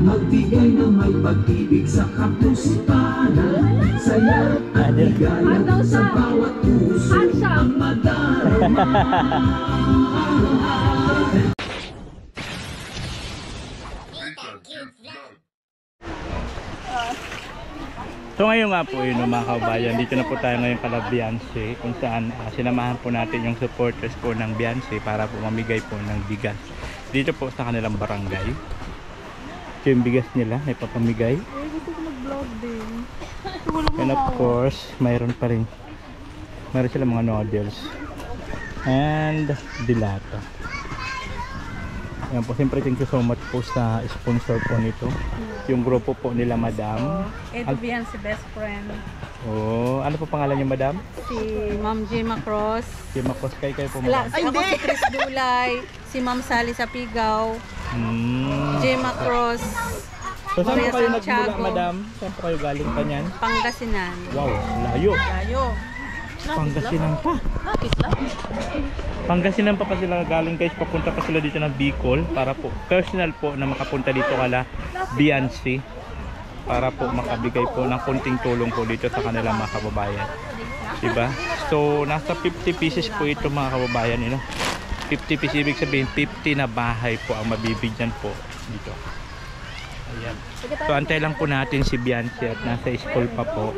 Magbigay ng may pag-ibig sa kapustanan. Saya at ligaya sa bawat puso ang madarama. So ngayon nga po yun mga kabayan, dito na po tayo ngayon kala Beyonce, kung saan sinamahan po natin yung supporters po ng Beyonce para po mamigay po ng bigas dito po sa kanilang barangay. Ito yung bigas nila, may papamigay. Gusto ko mag-vlog din. And of course, mayroon pa rin, mayroon sila mga noodles and dilata. Ayan po, siyempre thank you so much po sa sponsor po nito. Yung grupo po nila Madam. Ito Beyonce best friend. Oh, ano po pangalan niyo Madam? Si Ma'am Gemma Cross. Gemma Cross, kayo po Madam? Ako si Chris Dulay. Si Ma'am Sally Sapigaw. Gemma Cross. So saan po kayo nagmula Santiago. Madam? Saan po kayo galing pa niyan? Pangasinan. Wow, layo. Layo. Pangasinan pa. Pangasinan pa sila galing guys, papunta pa sila dito ng Bicol para po personal po na makapunta dito kala Beyonce para po makabigay po ng konting tulong po dito sa kanilang mga kababayan, diba? So nasa 50 pieces po ito mga kababayan, 50 pieces, ibig sabihin 50 na bahay po ang mabibigyan po dito. Ayan. So antay lang po natin si Beyonce at nasa school pa po.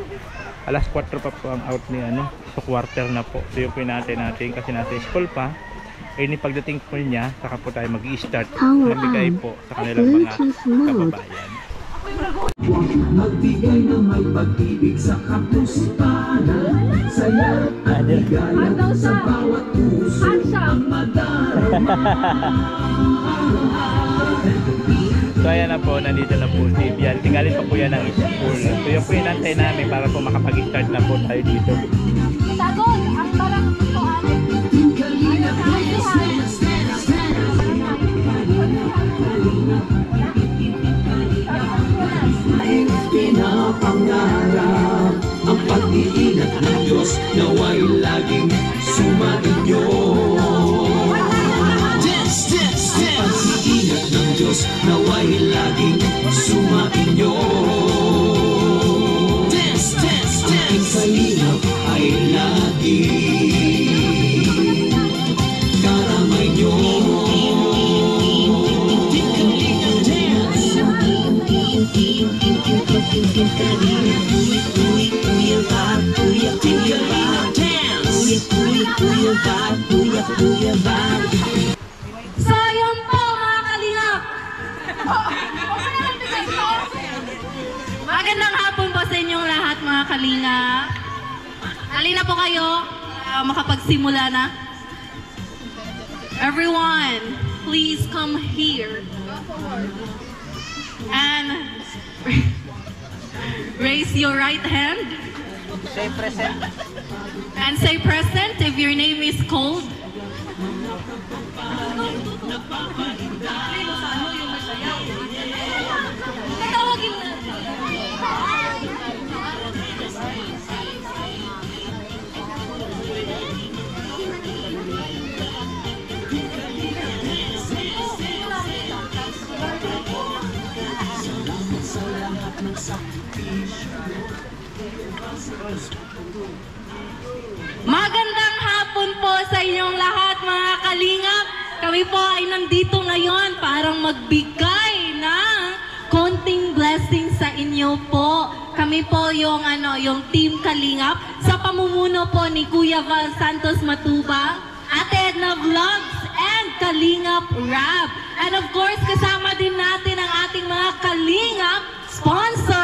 Alas 4 pa po ang out ni so quarter na po. So yung pinatay natin kasi nasa school pa. Ni pagdating po niya, saka po tayo mag-i-start mamigay po sa kanilang mga kababayan. Magbigay ng may pag-ibig sa kapustanan. Saya at ligaya sa bawat puso ang madarama. So ayan na po, nandito na po si Bian. Tingalin pa po yan ng school. So yung po inantay namin para po makapag-start na po tayo dito. Tagol, ang barang ito Pinapangarap ang pag-iingat ng Diyos nawa'y laging sumainyo. Ang pag-iingat ng Diyos nawa'y laging sumainyo. Ang kalingap ay laging karamay nyo. Sayang po mga kalingap! Magandang hapon po sa inyong lahat mga kalingap. Halina po kayo, makapagsimula na. Everyone, please come here. And raise your right hand. Say present. And say present if your name is called. Tawagin na. Magandang hapon po sa inyong lahat mga kalingap. Kami po ay nandito ngayon para magbigay ng konting blessing sa inyo po. Kami po yung Team Kalingap sa pamumuno po ni Kuya Val Santos Matubang, Ate Edna Vlogs, and Kalingap Rap. And of course, kasama din natin ang ating mga Kalingap sponsor.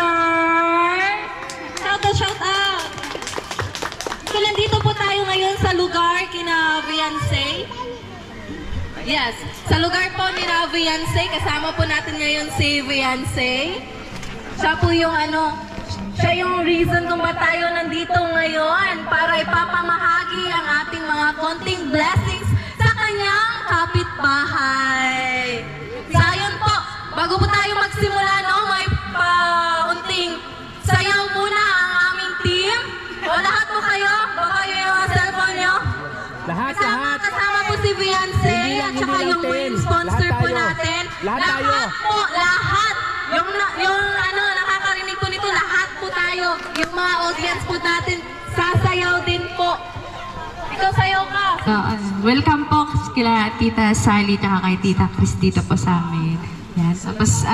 Shout out! So, nandito po tayo ngayon sa lugar kina Beyonce. Yes, sa lugar po ni Beyonce, kasama po natin ngayon si Beyonce. Siya po yung siya yung reason kung ba't tayo nandito ngayon para ipapamahagi ang ating mga konting blessings sa kanyang kapitbahay. So, ayun po, bago po tayo magsimula, may paunting sayaw muna ang aming team. O lahat po kayo, baka yung cellphone nyo. Lahat. Kasama po si Beyonce at saka yung main sponsor po natin. Lahat tayo. Lahat mga audience po natin, sasayaw din po. Ikaw sayaw ka. Welcome po kila Tita Sally at kay Tita Chris dito po sa amin. Yan. Tapos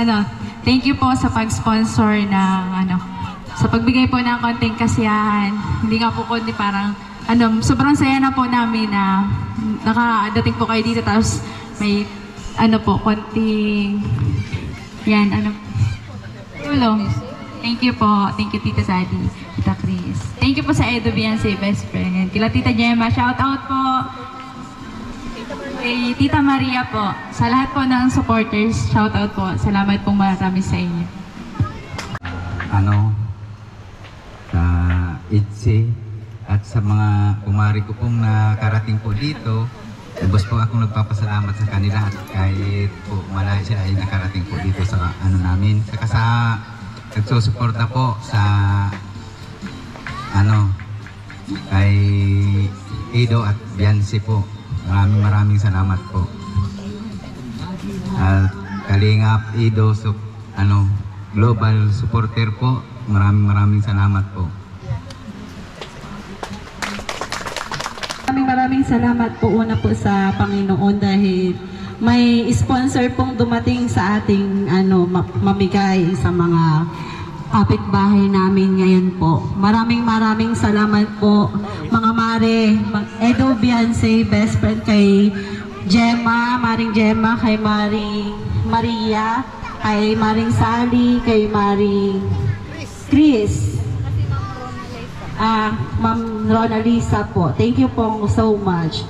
thank you po sa pag-sponsor ng sa pagbigay po ng konting kasiyahan. Hindi nga po kundi parang sobrang saya na po namin na nakadating po kayo dito, tapos may po konting tulong. Thank you po. Thank you Tita Sally, Tita Chris. Thank you po sa Edo Beyonce Best Friend. Kila Tita Gemma, shout out po. Kay Tita Maria po. Sa lahat po ng supporters, shout out po. Salamat po marami sa inyo. Sa ITSE at sa mga kumari ko pong nakarating po dito, ubos po akong nagpapasalamat sa kanila at kahit po malayo sila ay nakarating po dito sa namin. Saka sa nagsusuporta po sa kay Ido at Beyonce po. Maraming salamat po. At Kalingap Ido global supporter po. Maraming salamat po. Maraming salamat po una po sa Panginoon dahil may sponsor pong dumating sa ating mamigay sa mga kapitbahay namin ngayon po. Maraming salamat po mga mare, Edo Beyonce Best Friend, kay Gemma, Maring Gemma, kay Maring Maria, kay Maring Sally, kay Maring Chris, Ma'am Ronalisa po. Thank you po so much.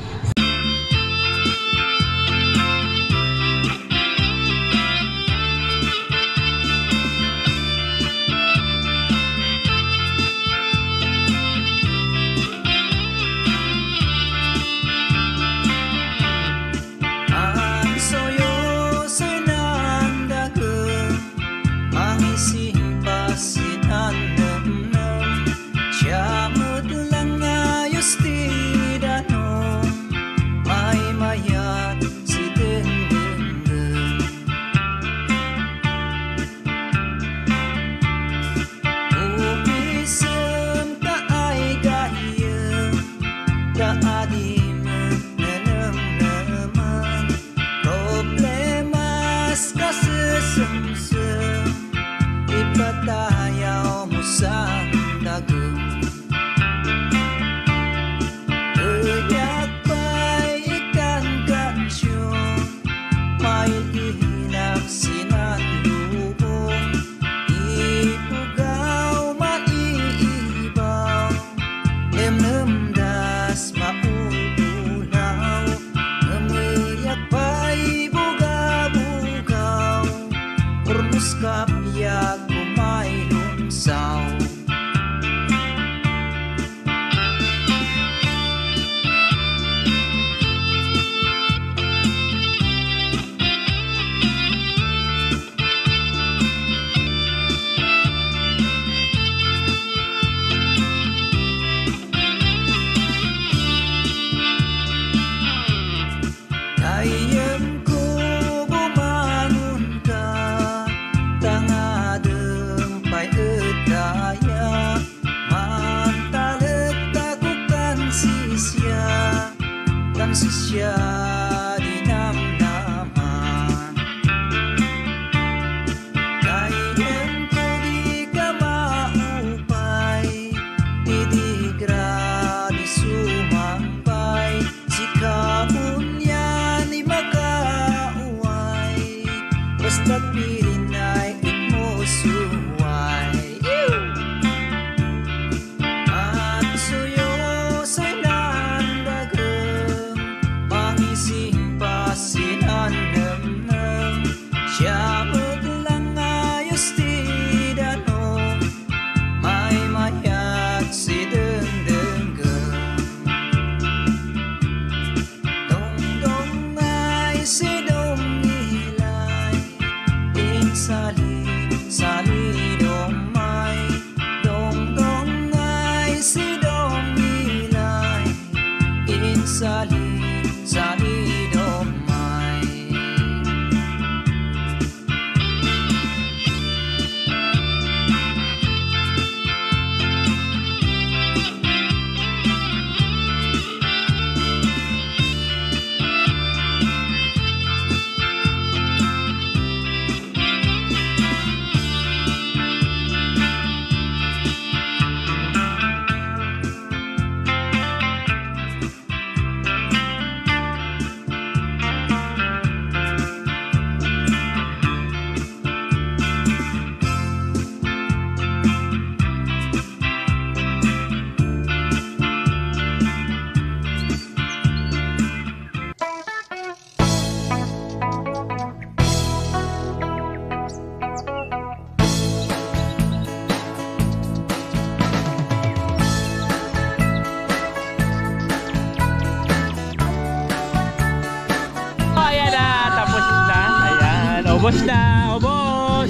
Ubos na, ubos.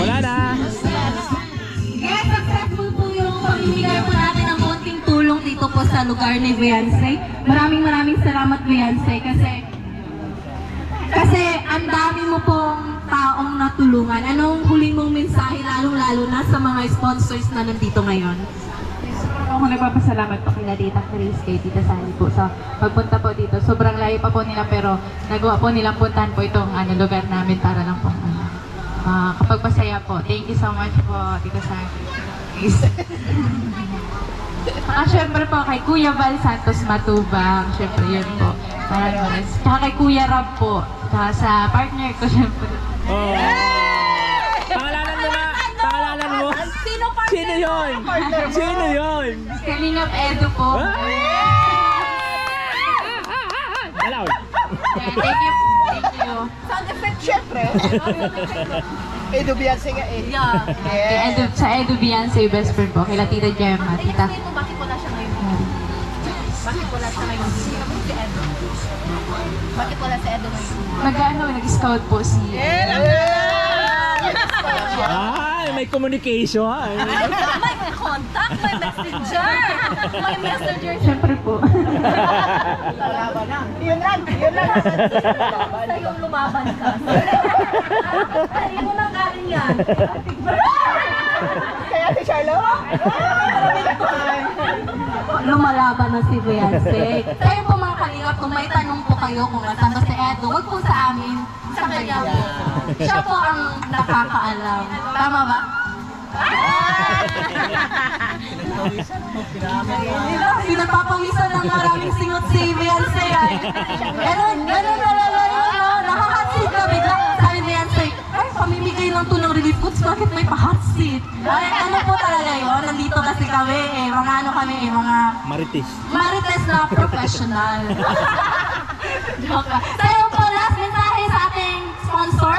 Wala na. Yes, successful po yung pamimigay po natin ng konting tulong dito po sa lugar ni Beyonce. Maraming salamat Beyonce kasi ang dami mo pong taong natulungan. Anong huling mong mensahe lalong-lalo na sa mga sponsors na nandito ngayon? Ako nagpapasalamat po kina Tita Chris, kay Tita Sally po sa pagpunta po dito. Sobrang layo pa po nila pero nagawa po nilang puntahan po itong lugar namin para lang po kapag pasaya po. Thank you so much po, Tita Sally. Syempre po kay Kuya Val Santos Matubang, syempre yun po. Maraming. Tsaka kay Kuya Rob po, tsaka sa partner ko syempre. Oh. Pangalanan mo na! Pangalanan mo! Sino yun? Sino yun? Kalingap Edu po. Hello! Thank you. Sound effect, syempre. Edu Beyonce nga eh. Yeah. Sa Edu Beyonce, best friend po. Kila Tita Gemma, Tita. Bakit wala siya ngayon? Bakit wala siya ngayon? Si Edo. Bakit wala si Edo ngayon? Nag-scout po si... Ay, may communication. May contact, may messenger. May messenger. Siyempre po. Lalaban na. Yun lang. Basta yung lumaban ka. Ay, mo nang galing yan. Kaya si Charlotte? Lumalaban na si Beyonce. Kayo po mga kalingap, kung may tanong po kayo kung nasaan ba si Edo, huwag po sa amin, sa kanya po. Siya po ang nakakaalam. Tama ba? Pinagpapawisan ng maraming singot si Beyonce ay. Ganun, nakahot seat ka bigla. Sabi ni Beyonce, ay, pamimigay lang to ng relief goods, bakit may pa-hot seat? Ay, ano po talaga yun? Nandito kasi kami mga Marites na professional. Joke lang. Sa'yo po, last mensahe sa ating sponsor?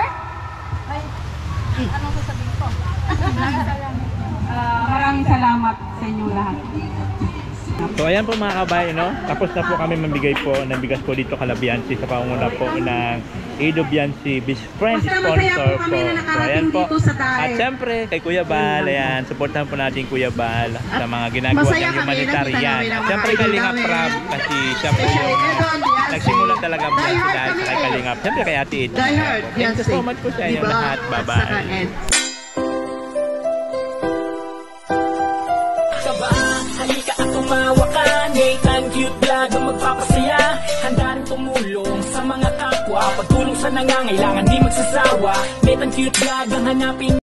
Anong sasabihin ko? Maraming salamat sa inyong lahat. So ayan po mga kabayan, no? Tapos na po kami mamigay po ng bigas po dito kala Beyonce sa pangunguna po ng Edo Beyonce Best Friend Sponsor po. So ayan po. At syempre kay Kuya Bal, ayan, supportahan po natin Kuya Bal sa mga ginagawa niyang humanitarian. At syempre Kalinga Prab kasi siya po yung nagsimula talaga dahil sa kay Kalinga. Syempre kay Ate Ed. Thank you so much po sa inyo lahat. Bye-bye. Nathan Cute Vlog ang magpapasaya. Handa rin tumulong sa mga kapwa. Pagtulong sa nangangailangan di magsasawa. Nathan Cute Vlog ang hanapin.